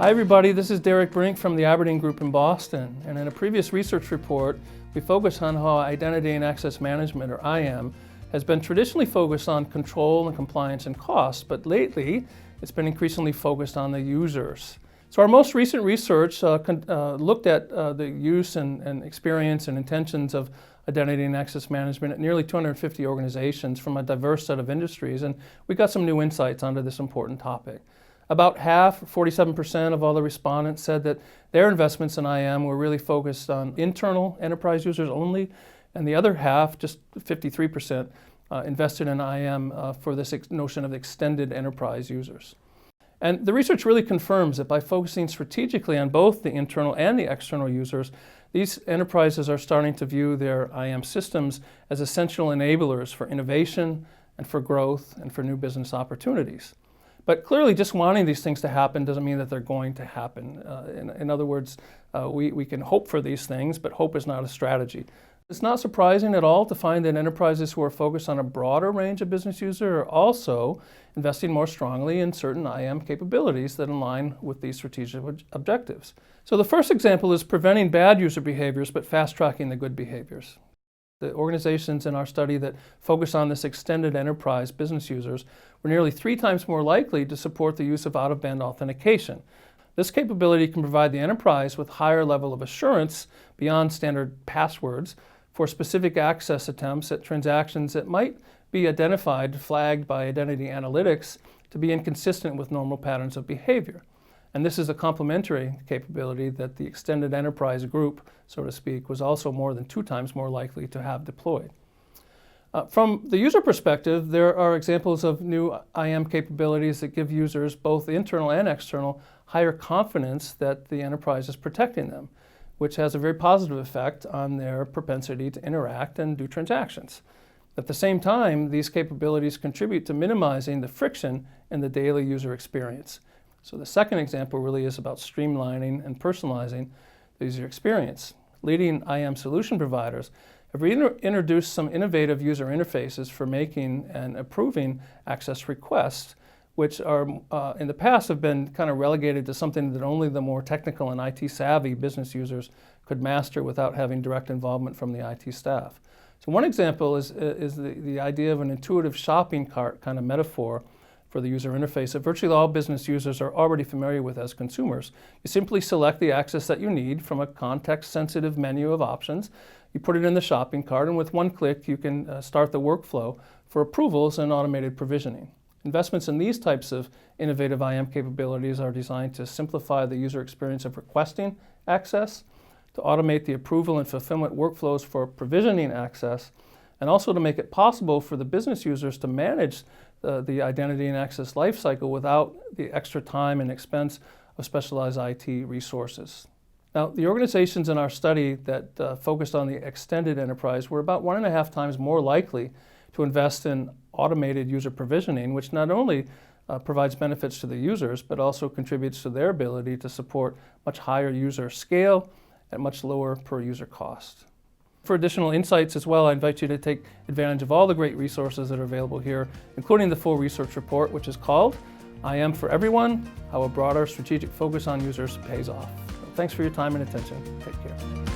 Hi everybody, this is Derek Brink from the Aberdeen Group in Boston, and in a previous research report we focused on how identity and access management, or IAM, has been traditionally focused on control and compliance and cost, but lately it's been increasingly focused on the users. So our most recent research looked at the use and experience and intentions of identity and access management at nearly 250 organizations from a diverse set of industries, and we got some new insights onto this important topic. About half, 47% of all the respondents said that their investments in IAM were really focused on internal enterprise users only, and the other half, just 53%, invested in IAM for this notion of extended enterprise users. And the research really confirms that by focusing strategically on both the internal and the external users, these enterprises are starting to view their IAM systems as essential enablers for innovation and for growth and for new business opportunities. But clearly, just wanting these things to happen doesn't mean that they're going to happen. In other words, we can hope for these things, but hope is not a strategy. It's not surprising at all to find that enterprises who are focused on a broader range of business users are also investing more strongly in certain IAM capabilities that align with these strategic objectives. So the first example is preventing bad user behaviors, but fast-tracking the good behaviors. The organizations in our study that focus on this extended enterprise business users were nearly 3 times more likely to support the use of out-of-band authentication. This capability can provide the enterprise with higher level of assurance beyond standard passwords for specific access attempts at transactions that might be identified, flagged by identity analytics to be inconsistent with normal patterns of behavior. And this is a complementary capability that the extended enterprise group, so to speak, was also more than 2 times more likely to have deployed. From the user perspective, there are examples of new IAM capabilities that give users, both internal and external, higher confidence that the enterprise is protecting them, which has a very positive effect on their propensity to interact and do transactions. At the same time, these capabilities contribute to minimizing the friction in the daily user experience. So the second example really is about streamlining and personalizing the user experience. Leading IAM solution providers have introduced some innovative user interfaces for making and approving access requests, which are in the past have been kind of relegated to something that only the more technical and IT-savvy business users could master without having direct involvement from the IT staff. So one example is the idea of an intuitive shopping cart kind of metaphor for the user interface that virtually all business users are already familiar with as consumers. You simply select the access that you need from a context-sensitive menu of options. You put it in the shopping cart, and with one click you can start the workflow for approvals and automated provisioning. Investments in these types of innovative IAM capabilities are designed to simplify the user experience of requesting access, to automate the approval and fulfillment workflows for provisioning access, and also to make it possible for the business users to manage the identity and access lifecycle without the extra time and expense of specialized IT resources. Now, the organizations in our study that focused on the extended enterprise were about 1.5 times more likely to invest in automated user provisioning, which not only provides benefits to the users, but also contributes to their ability to support much higher user scale at much lower per user cost. For additional insights as well, I invite you to take advantage of all the great resources that are available here, including the full research report, which is called IAM for Everyone: How a Broader Strategic Focus on Users Pays Off. Thanks for your time and attention. Take care.